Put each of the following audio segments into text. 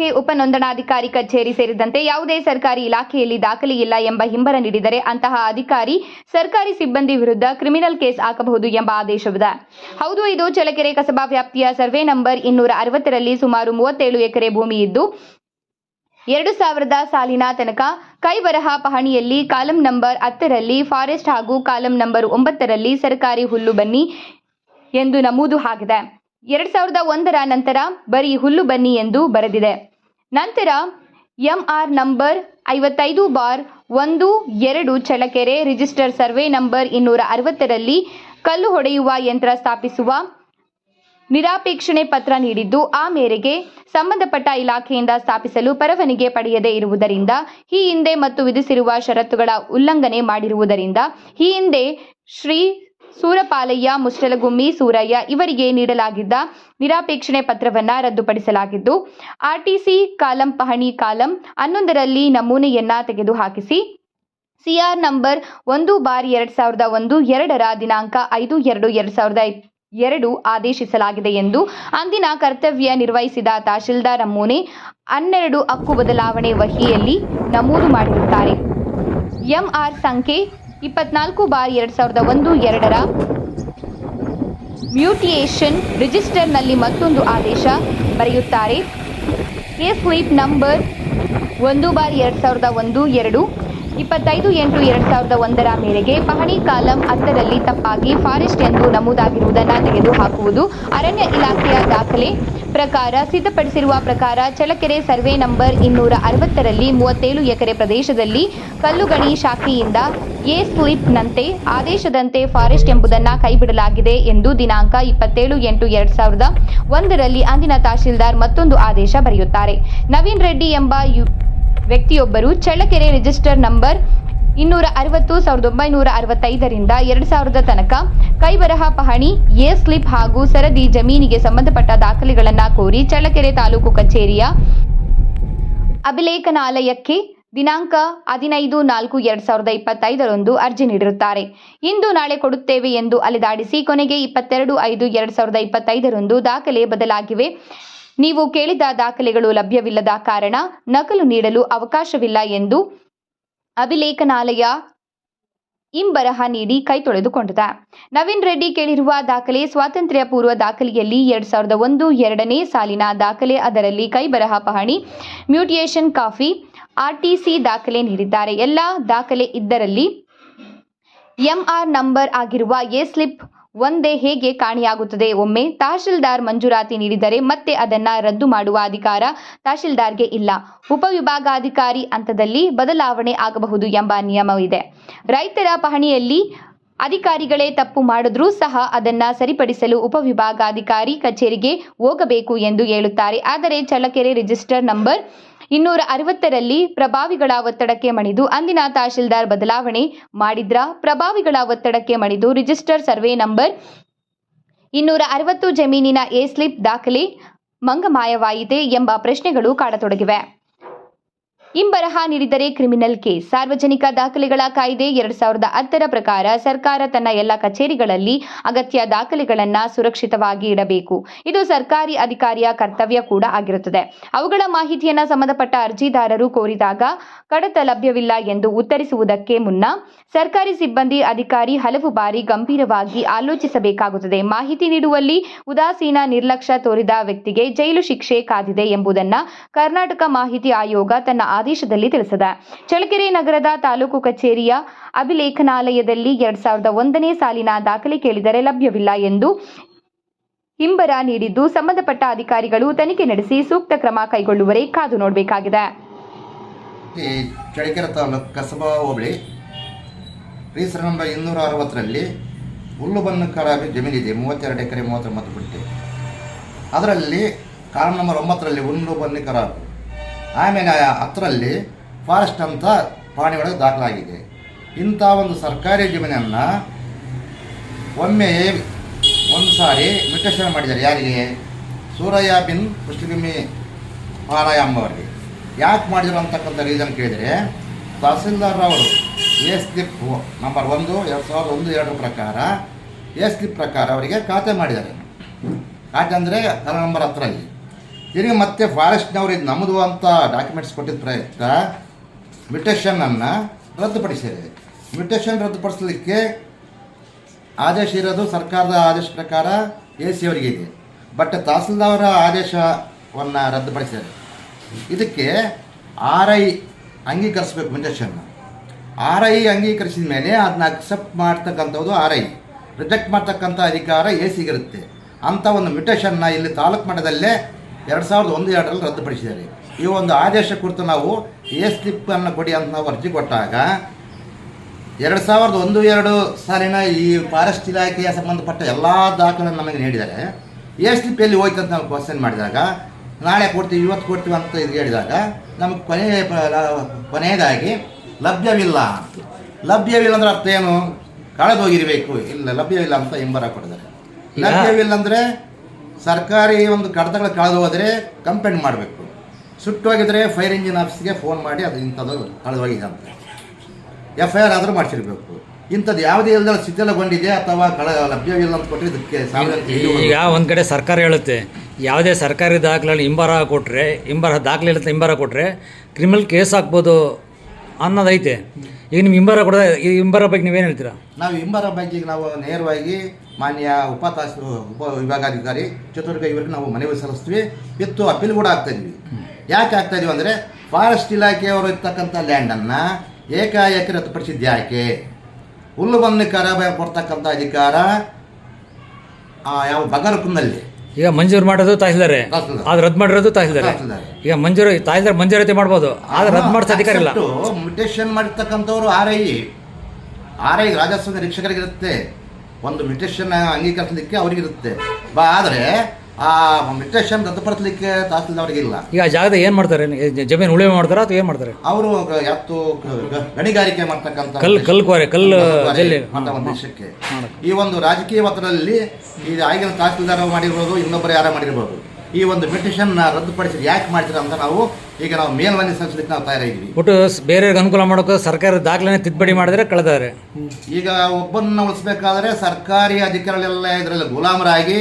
ಇಲಾಖೆ ಉಪನೋಂದಣಾಧಿಕಾರಿ ಕಚೇರಿ ಸೇರಿದಂತೆ ಯಾವುದೇ ಸರ್ಕಾರಿ ಇಲಾಖೆಯಲ್ಲಿ ದಾಖಲೆ ಇಲ್ಲ ಎಂಬ ಹಿಂಬರ ನೀಡಿದರೆ ಅಂತಹ ಅಧಿಕಾರಿ ಸರ್ಕಾರಿ ಸಿಬ್ಬಂದಿ ವಿರುದ್ಧ ಕ್ರಿಮಿನಲ್ ಕೇಸ್ ಹಾಕಬಹುದು ಎಂಬ ಆದೇಶವಿದೆ. ಹೌದು, ಇದು ಚಳ್ಳಕೆರೆ ಕಸಬಾ ವ್ಯಾಪ್ತಿಯ ಸರ್ವೆ ನಂಬರ್ 260ರಲ್ಲಿ ಸುಮಾರು 37 ಎಕರೆ ಭೂಮಿ ಇದ್ದು 2000 ಸಾಲಿನ ತನಕ ಕೈಬರಹ ಪಹಣಿಯಲ್ಲಿ ಕಾಲಂ ನಂಬರ್ 10ರಲ್ಲಿ ಫಾರೆಸ್ಟ್ ಹಾಗೂ ಕಾಲಂ ನಂಬರ್ 9ರಲ್ಲಿ ಸರ್ಕಾರಿ ಹುಲ್ಲು ಬನ್ನಿ ಎಂದು ನಮೂದು ಆಗಿದೆ. 2001ರ ನಂತರ ಬರೀ ಹುಲ್ಲು ಬನ್ನಿ ಎಂದು ಬರೆದಿದೆ. ನಂತರ MR number 55/12 Challakere register survey number 260ರಲ್ಲಿ ಕಲ್ಲು ಹೊಡೆಯುವ ಯಂತ್ರ ಸ್ಥಾಪಿಸುವ ನಿರಾಪೇಕ್ಷಣೆ ಪತ್ರ ನೀಡಿದ್ದು, ಆ ಮೇರೆಗೆ ಸಂಬಂಧಪಟ್ಟ ಇಲಾಖೆಯಿಂದ ಸ್ಥಾಪಿಸಲು ಪರವಾನಗಿ ಪಡೆಯದೇ ಇರುವುದರಿಂದ ಈ ಹಿಂದೆ ಮತ್ತು ವಿಧಿಸಿರುವ ಷರತ್ತುಗಳ ಉಲ್ಲಂಘನೆ ಮಾಡಿರುವುದರಿಂದ ಈ ಹಿಂದೆ ಶ್ರೀ ಸೂರಪಾಲಯ್ಯ, ಮುಷ್ಟಲಗುಮ್ಮಿ ಸೂರಯ್ಯ ಇವರಿಗೆ ನೀಡಲಾಗಿದ್ದ ನಿರಾಪೇಕ್ಷಣೆ ಪತ್ರವನ್ನು ರದ್ದುಪಡಿಸಲಾಗಿದ್ದು, RTC ಕಾಲಂ ಪಹಣಿ ಕಾಲಂ 11ರಲ್ಲಿ ನಮೂನೆಯನ್ನ ತೆಗೆದುಹಾಕಿಸಿ CR ನಂಬರ್ 1/2001 2ರ ದಿನಾಂಕ 5/2/2002 ಆದೇಶಿಸಲಾಗಿದೆ ಎಂದು ಅಂದಿನ ಕರ್ತವ್ಯ ನಿರ್ವಹಿಸಿದ ತಹಶೀಲ್ದಾರ್ ನಮೂನೆ 12 ಹಕ್ಕು ಬದಲಾವಣೆ ವಹಿಯಲ್ಲಿ ನಮೂದು ಮಾಡಿರುತ್ತಾರೆ. MR ಸಂಖ್ಯೆ 24/2001 2ರ ಮ್ಯೂಟೇಷನ್ ರಿಜಿಸ್ಟರ್ನಲ್ಲಿ ಮತ್ತೊಂದು ಆದೇಶ ಬರೆಯುತ್ತಾರೆ. ಸ್ಲಿಪ್ ನಂಬರ್ 1/2001 2 25/8/2001ರ ಮೇರೆಗೆ ಪಹಣಿ ಕಾಲಂ 10ರಲ್ಲಿ ತಪ್ಪಾಗಿ ಫಾರೆಸ್ಟ್ ಎಂದು ನಮೂದಾಗಿರುವುದನ್ನು ತೆಗೆದುಹಾಕುವುದು. ಅರಣ್ಯ ಇಲಾಖೆಯ ದಾಖಲೆ ಪ್ರಕಾರ ಸಿದ್ಧಪಡಿಸಿರುವ ಪ್ರಕಾರ ಚಳ್ಳಕೆರೆ ಸರ್ವೆ ನಂಬರ್ 260ರಲ್ಲಿ 37 ಎಕರೆ ಪ್ರದೇಶದಲ್ಲಿ ಕಲ್ಲುಗಣಿ ಶಾಖೆಯಿಂದ ಸ್ಲಿಪ್ನಂತೆ ಆದೇಶದಂತೆ ಫಾರೆಸ್ಟ್ ಎಂಬುದನ್ನು ಕೈಬಿಡಲಾಗಿದೆ ಎಂದು ದಿನಾಂಕ 27/8/2001ರಲ್ಲಿ ಅಂದಿನ ತಹಶೀಲ್ದಾರ್ ಮತ್ತೊಂದು ಆದೇಶ ಬರೆಯುತ್ತಾರೆ. ನವೀನ್ ರೆಡ್ಡಿ ಎಂಬ ವ್ಯಕ್ತಿಯೊಬ್ಬರು ಚಳ್ಳಕೆರೆ ರಿಜಿಸ್ಟರ್ ನಂಬರ್ 260/1965ರಿಂದ 2000 ತನಕ ಕೈಬರಹ ಪಹಣಿ ಸ್ಲಿಪ್ ಹಾಗೂ ಸರದಿ ಜಮೀನಿಗೆ ಸಂಬಂಧಪಟ್ಟ ದಾಖಲೆಗಳನ್ನು ಕೋರಿ ಚಳ್ಳಕೆರೆ ತಾಲೂಕು ಕಚೇರಿಯ ಅಭಿಲೇಖನಾಲಯಕ್ಕೆ ದಿನಾಂಕ 15/4/2025ರಂದು ಅರ್ಜಿ ನೀಡಿರುತ್ತಾರೆ. ಇಂದು ನಾಳೆ ಕೊಡುತ್ತೇವೆ ಎಂದು ಅಲೆದಾಡಿಸಿ ಕೊನೆಗೆ 22/5/2025ರಂದು ದಾಖಲೆ ಬದಲಾಗಿವೆ. ನೀವು ಕೇಳಿದ ದಾಖಲೆಗಳು ಲಭ್ಯವಿಲ್ಲದ ಕಾರಣ ನಕಲು ನೀಡಲು ಅವಕಾಶವಿಲ್ಲ ಎಂದು ಅಭಿಲೇಖನಾಲಯ ಇಂಬರಹ ನೀಡಿ ಕೈ ತೊಳೆದುಕೊಂಡಿದೆ. ನವೀನ್ ರೆಡ್ಡಿ ಕೇಳಿರುವ ದಾಖಲೆ ಸ್ವಾತಂತ್ರ್ಯ ಪೂರ್ವ ದಾಖಲೆಯಲ್ಲಿ 2001 2ನೇ ಸಾಲಿನ ದಾಖಲೆ, ಅದರಲ್ಲಿ ಕೈಬರಹ ಪಹಣಿ ಮ್ಯೂಟೇಷನ್ ಕಾಫಿ RTC ದಾಖಲೆ ನೀಡಿದ್ದಾರೆ. ಎಲ್ಲ ದಾಖಲೆ ಇದ್ದರಲ್ಲಿ MR ನಂಬರ್ ಆಗಿರುವ ಸ್ಲಿಪ್ ಒಂದೇ ಹೇಗೆ ಕಾಣೆಯಾಗುತ್ತದೆ? ಒಮ್ಮೆ ತಹಶೀಲ್ದಾರ್ ಮಂಜೂರಾತಿ ನೀಡಿದರೆ ಮತ್ತೆ ಅದನ್ನ ರದ್ದು ಮಾಡುವ ಅಧಿಕಾರ ತಹಶೀಲ್ದಾರ್ಗೆ ಇಲ್ಲ. ಉಪವಿಭಾಗಾಧಿಕಾರಿ ಹಂತದಲ್ಲಿ ಬದಲಾವಣೆ ಆಗಬಹುದು ಎಂಬ ನಿಯಮವಿದೆ. ರೈತರ ಪಹಣಿಯಲ್ಲಿ ಅಧಿಕಾರಿಗಳೇ ತಪ್ಪು ಮಾಡಿದ್ರೂ ಸಹ ಅದನ್ನ ಸರಿಪಡಿಸಲು ಉಪವಿಭಾಗಾಧಿಕಾರಿ ಕಚೇರಿಗೆ ಹೋಗಬೇಕು ಎಂದು ಹೇಳುತ್ತಾರೆ. ಆದರೆ ಚಳ್ಳಕೆರೆ ರಿಜಿಸ್ಟರ್ ನಂಬರ್ 260ರಲ್ಲಿ ಪ್ರಭಾವಿಗಳ ಒತ್ತಡಕ್ಕೆ ಮಣಿದು ಅಂದಿನ ತಹಶೀಲ್ದಾರ್ ಬದಲಾವಣೆ ಮಾಡಿದ್ರ? ಪ್ರಭಾವಿಗಳ ಒತ್ತಡಕ್ಕೆ ಮಣಿದು ರಿಜಿಸ್ಟರ್ ಸರ್ವೆ ನಂಬರ್ 260 ಜಮೀನಿನ ಸ್ಲಿಪ್ ದಾಖಲೆ ಮಂಗಮಾಯವಾಯಿತೆ ಎಂಬ ಪ್ರಶ್ನೆಗಳು ಕಾಡತೊಡಗಿವೆ. ಇಂಬರಹ ನೀಡಿದರೆ ಕ್ರಿಮಿನಲ್ ಕೇಸ್. ಸಾರ್ವಜನಿಕ ದಾಖಲೆಗಳ ಕಾಯ್ದೆ 2010ರ ಪ್ರಕಾರ ಸರ್ಕಾರ ತನ್ನ ಎಲ್ಲ ಕಚೇರಿಗಳಲ್ಲಿ ಅಗತ್ಯ ದಾಖಲೆಗಳನ್ನು ಸುರಕ್ಷಿತವಾಗಿ ಇಡಬೇಕು. ಇದು ಸರ್ಕಾರಿ ಅಧಿಕಾರಿಯ ಕರ್ತವ್ಯ ಕೂಡ ಆಗಿರುತ್ತದೆ. ಅವುಗಳ ಮಾಹಿತಿಯನ್ನು ಸಂಬಂಧಪಟ್ಟ ಅರ್ಜಿದಾರರು ಕೋರಿದಾಗ ಕಡತ ಲಭ್ಯವಿಲ್ಲ ಎಂದು ಉತ್ತರಿಸುವುದಕ್ಕೆ ಮುನ್ನ ಸರ್ಕಾರಿ ಸಿಬ್ಬಂದಿ ಅಧಿಕಾರಿ ಹಲವು ಬಾರಿ ಗಂಭೀರವಾಗಿ ಆಲೋಚಿಸಬೇಕಾಗುತ್ತದೆ. ಮಾಹಿತಿ ನೀಡುವಲ್ಲಿ ಉದಾಸೀನ ನಿರ್ಲಕ್ಷ್ಯ ತೋರಿದ ವ್ಯಕ್ತಿಗೆ ಜೈಲು ಶಿಕ್ಷೆ ಕಾದಿದೆ ಎಂಬುದನ್ನು ಕರ್ನಾಟಕ ಮಾಹಿತಿ ಆಯೋಗ ತನ್ನ ಆದೇಶದಲ್ಲಿ ತಿಳಿಸಿದೆ. ಚಳ್ಳಕೆರೆ ನಗರದ ತಾಲೂಕು ಕಚೇರಿಯ ಅಭಿಲೇಖನಾಲಯದಲ್ಲಿ 2001ನೇ ಸಾಲಿನ ದಾಖಲೆ ಕೇಳಿದರೆ ಲಭ್ಯವಿಲ್ಲ ಎಂದು ಹಿಂಬರ ನೀಡಿದ್ದು, ಸಂಬಂಧಪಟ್ಟ ಅಧಿಕಾರಿಗಳು ತನಿಖೆ ನಡೆಸಿ ಸೂಕ್ತ ಕ್ರಮ ಕೈಗೊಳ್ಳುವರೆ ಕಾದು ನೋಡಬೇಕಾಗಿದೆ. ಚಳ್ಳಕೆರೆ ತಾಲೂಕು ಕಸಬಾ ಹೋಬಳಿ ರಿಜಿಸ್ಟರ್ ನಂಬರ್ 260ರಲ್ಲಿ ಹುಲ್ಲು ಬನ್ನು ಖರಾಬಿ ಜಮೀನಿದೆ. 32 ಎಕರೆ 39 ಗುಂಟೆ. ಅದರಲ್ಲಿ ಕಾಲಂ ನಂಬರ್ 9ರಲ್ಲಿ ಹುಲ್ಲು ಬನ್ನು ಖರಾಬು, ಆಮೇಲೆ 10ರಲ್ಲಿ ಫಾರೆಸ್ಟ್ ಅಂತ ಪಾಣಿ ಒಳಗೆ ದಾಖಲಾಗಿದೆ. ಇಂಥ ಒಂದು ಸರ್ಕಾರಿ ಜಮೀನನ್ನು ಒಮ್ಮೆ ಒಂದು ಸಾರಿ ಮ್ಯೂಟೇಷನ್ ಮಾಡಿದ್ದಾರೆ. ಯಾರಿಗೆ? ಸೂರಯ್ಯ ಬಿನ್ ಮುಸ್ಲಿಮಿ ಪಾರಾಯ ಎಂಬವರಿಗೆ. ಯಾಕೆ ಮಾಡಿದ್ರು ಅಂತಕ್ಕಂಥ ರೀಸನ್ ಕೇಳಿದರೆ, ತಹಸೀಲ್ದಾರ್ ಅವರು ಸ್ಲಿಪ್ ನಂಬರ್ 1/2001-2 ಪ್ರಕಾರ ಸ್ಲಿಪ್ ಪ್ರಕಾರ ಅವರಿಗೆ ಖಾತೆ ಮಾಡಿದ್ದಾರೆ. ಖಾತೆ ಅಂದರೆ ಕಾಲ ನಂಬರ್ 10ರಲ್ಲಿ ತಿರುಗಿ ಮತ್ತೆ ಫಾರೆಸ್ಟ್ನವರು ಇದು ನಮ್ಮದು ಅಂತ ಡಾಕ್ಯುಮೆಂಟ್ಸ್ ಕೊಟ್ಟಿದ್ದ ಪ್ರಯುಕ್ತ ಮ್ಯೂಟೇಷನನ್ನು ರದ್ದುಪಡಿಸಿದೆ. ಮ್ಯೂಟೇಷನ್ ರದ್ದುಪಡಿಸಲಿಕ್ಕೆ ಆದೇಶ ಇರೋದು ಸರ್ಕಾರದ ಆದೇಶ ಪ್ರಕಾರ AC ಅವರಿಗೆ ಇದೆ. ಬಟ್ ತಹಸೀಲ್ದಾರ ಆದೇಶವನ್ನು ರದ್ದುಪಡಿಸಿದ್ದಾರೆ. ಇದಕ್ಕೆ RI ಅಂಗೀಕರಿಸಬೇಕು. ಮ್ಯೂಟೇಷನ್ RI ಅಂಗೀಕರಿಸಿದ ಮೇಲೆ ಅದನ್ನ ಅಕ್ಸೆಪ್ಟ್ ಮಾಡ್ತಕ್ಕಂಥದ್ದು RI, ರಿಜೆಕ್ಟ್ ಮಾಡ್ತಕ್ಕಂಥ ಅಧಿಕಾರ ACಗಿರುತ್ತೆ. ಅಂಥ ಒಂದು ಮ್ಯೂಟೇಷನ್ನ ಇಲ್ಲಿ ತಾಲೂಕು ಮಟ್ಟದಲ್ಲೇ 2001-2ರಲ್ಲಿ ರದ್ದುಪಡಿಸಿದ್ದಾರೆ. ಈ ಒಂದು ಆದೇಶ ಕುರಿತು ನಾವು ಸ್ಲಿಪ್ಪನ್ನು ಕೊಡಿ ಅಂತ ನಾವು ಅರ್ಜಿ ಕೊಟ್ಟಾಗ 2001-2 ಸಾಲಿನ ಈ ಫಾರೆಸ್ಟ್ ಇಲಾಖೆಯ ಸಂಬಂಧಪಟ್ಟ ಎಲ್ಲ ದಾಖಲೆಗಳನ್ನು ನಮಗೆ ನೀಡಿದ್ದಾರೆ. ಸ್ಲಿಪ್ ಎಲ್ಲಿ ಹೋಯ್ತು ಅಂತ ನಾವು ಕ್ವಶನ್ ಮಾಡಿದಾಗ ನಾಳೆ ಕೊಡ್ತೀವಿ, ಇವತ್ತು ಕೊಡ್ತೀವಿ ಅಂತ ಇದು ಹೇಳಿದಾಗ ನಮಗೆ ಕೊನೆಯದಾಗಿ ಲಭ್ಯವಿಲ್ಲ ಅಂದ್ರೆ ಅರ್ಥ ಏನು? ಕಳೆದೋಗಿರಬೇಕು. ಇಲ್ಲ, ಲಭ್ಯವಿಲ್ಲ ಅಂತ ಹಿಂಬರ ಕೊಟ್ಟಿದ್ದಾರೆ. ಲಭ್ಯವಿಲ್ಲ ಅಂದರೆ ಸರ್ಕಾರಿ ಒಂದು ಕಡತಗಳು ಕಳೆದು ಹೋದರೆ ಕಂಪ್ಲೇಂಟ್ ಮಾಡಬೇಕು. ಸುಟ್ಟೋಗಿದ್ರೆ ಫೈರ್ ಇಂಜಿನ್ ಆಫೀಸ್ಗೆ ಫೋನ್ ಮಾಡಿ ಅದು ಇಂಥದ್ದು ಕಳೆದೋಗಿದೆ ಅಂತ FIR ಆದರೂ ಮಾಡಿಸಿರ್ಬೇಕು. ಇಂಥದ್ದು ಯಾವುದೇ ಇಲ್ಲದ ಶಿಥಿಲಗೊಂಡಿದೆ ಅಥವಾ ಲಭ್ಯವಿಲ್ಲ ಅಂತ ಕೊಟ್ಟರೆ ಇದಕ್ಕೆ ಈಗ ಒಂದು ಕಡೆ ಸರ್ಕಾರ ಹೇಳುತ್ತೆ ಯಾವುದೇ ಸರ್ಕಾರಿ ದಾಖಲೆಗಳು ಹಿಂಬರ ಕೊಟ್ಟರೆ ಕ್ರಿಮಿನಲ್ ಕೇಸ್ ಹಾಕ್ಬೋದು ಅನ್ನೋದೈತೆ. ಈಗ ನಿಮ್ಮ ಹಿಂಬರ ಬಗ್ಗೆ ನೀವೇನು ಹೇಳ್ತೀರಾ? ನಾವು ಹಿಂಬರ ಬಗ್ಗೆ ನಾವು ನೇರವಾಗಿ ಮಾನ್ಯ ಉಪ ವಿಭಾಗಾಧಿಕಾರಿ ಚಿತ್ರದುರ್ಗ ಇವರಿಗೆ ನಾವು ಮನವಿ ಸಲ್ಲಿಸ್ತೀವಿ. ಇತ್ತು ಅಪೀಲ್ ಕೂಡ ಆಗ್ತಾಯಿದ್ವಿ. ಯಾಕೆ ಆಗ್ತಾಯಿದ್ವಿ ಅಂದರೆ ಫಾರೆಸ್ಟ್ ಇಲಾಖೆಯವರು ಇರ್ತಕ್ಕಂಥ ಲ್ಯಾಂಡನ್ನು ಏಕಾಏಕಿ ರದ್ದುಪಡಿಸಿದ್ದು ಯಾಕೆ? ಹುಲ್ಲುಬನ್ನು ಕರಾಬ ಕೊಡ್ತಕ್ಕಂಥ ಅಧಿಕಾರ ಯಾವ ಬಗರಕುಂದಲ್ಲಿ ಈಗ ಮಂಜೂರು ಮಾಡೋದು ತಹಸೀಲ್ದಾರೆ, ಅದು ರದ್ದು ಮಾಡಿರೋದು ತಹಸೀಲ್ದಾರೆ. ಈಗ ತಹಸೀಲ್ದಾರ್ ಮಂಜೂರಾತಿ ಮಾಡ್ಬೋದು, ಆದರೆ ರದ್ದು ಮಾಡಿಸೋ ಅಧಿಕಾರ ಇಲ್ಲ. ಮ್ಯೂಟೇಷನ್ ಮಾಡಿರ್ತಕ್ಕಂಥವ್ರು RI ರಾಜಸ್ವ ನಿರೀಕ್ಷಕರಿಗಿರುತ್ತೆ. ಒಂದು ಮ್ಯೂಟೇಷನ್ ಅಂಗೀಕರಿಸಲಿಕ್ಕೆ ಅವರಿಗಿರುತ್ತೆ. ಆದರೆ ಆ ಮ್ಯೂಟೇಷನ್ ರದ್ದುಪಡಿಸಲಿಕ್ಕೆ ತಹಸೀಲ್ದಾರ್ಗಿಲ್ಲ. ಈಗ ಜಾಗದ ಏನು ಮಾಡ್ತಾರೆ? ಜಮೀನು ಉಳುಮೆ ಮಾಡ್ತಾರಾ ಅಥವಾ ಏನು ಮಾಡ್ತಾರೆ? ಅವರು ಯಾವತ್ತು ಗಣಿಗಾರಿಕೆ ಮಾಡ್ತಕ್ಕಂಥ ದೇಶಕ್ಕೆ ಈ ಒಂದು ರಾಜಕೀಯ ಒತ್ತಡದಲ್ಲಿ ಈ ಆಗಿನ ತಹಸೀಲ್ದಾರ್ ಮಾಡಿರ್ಬೋದು, ಇನ್ನೊಬ್ಬರು ಯಾರ ಮಾಡಿರ್ಬೋದು. ಈ ಒಂದು ಮ್ಯೂಟೇಷನ್ ರದ್ದುಪಡಿಸಿ ಯಾಕೆ ಮಾಡ್ತೀರ ಅಂತ ನಾವು ಮೇಲ್ಮನೆ ಸಲ್ಲಿಸಲಿಕ್ಕೆ ನಾವು ತಯಾರಾಗಿದ್ವಿ. ಒಟ್ಟು ಬೇರೆಯವ್ರಿಗೆ ಅನುಕೂಲ ಮಾಡೋಕೆ ಸರ್ಕಾರದ ದಾಖಲೆ ತಿದ್ದುಪಡಿ ಮಾಡಿದ್ರೆ ಕಳೆದಾರೆ. ಈಗ ಒಬ್ಬನ್ನ ಉಳಿಸ್ಬೇಕಾದ್ರೆ ಸರ್ಕಾರಿ ಅಧಿಕಾರಿಗಳೆಲ್ಲ ಇದರಲ್ಲಿ ಗುಲಾಮರಾಗಿ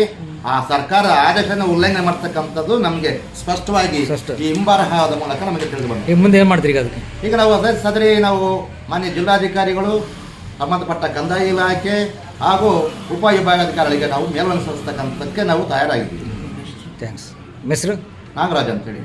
ಆ ಸರ್ಕಾರ ಆದೇಶನ ಉಲ್ಲಂಘನೆ ಮಾಡ್ತಕ್ಕಂಥದ್ದು ನಮಗೆ ಸ್ಪಷ್ಟವಾಗಿ ಈ ಹಿಂಬರಹದ ಮೂಲಕ ನಮಗೆ ತಿಳಿದು ಬಂದಿದೆ. ಮುಂದೆ ಏನು ಮಾಡ್ತೀರಿ? ಈಗ ನಾವು ನಾವು ಮಾನ್ಯ ಜಿಲ್ಲಾಧಿಕಾರಿಗಳು, ಸಂಬಂಧಪಟ್ಟ ಕಂದಾಯ ಇಲಾಖೆ ಹಾಗೂ ಉಪವಿಭಾಗಾಧಿಕಾರಿಗಳಿಗೆ ನಾವು ಮೇಲ್ಮನವಿ ಸಲ್ಲಿಸ್ತಕ್ಕಂಥದ್ದಕ್ಕೆ ನಾವು ತಯಾರಾಗಿದ್ದೀವಿ. ಥ್ಯಾಂಕ್ಸ್. ಹೆಸರು ನಾಗರಾಜ್ ಅಂತೇಳಿ.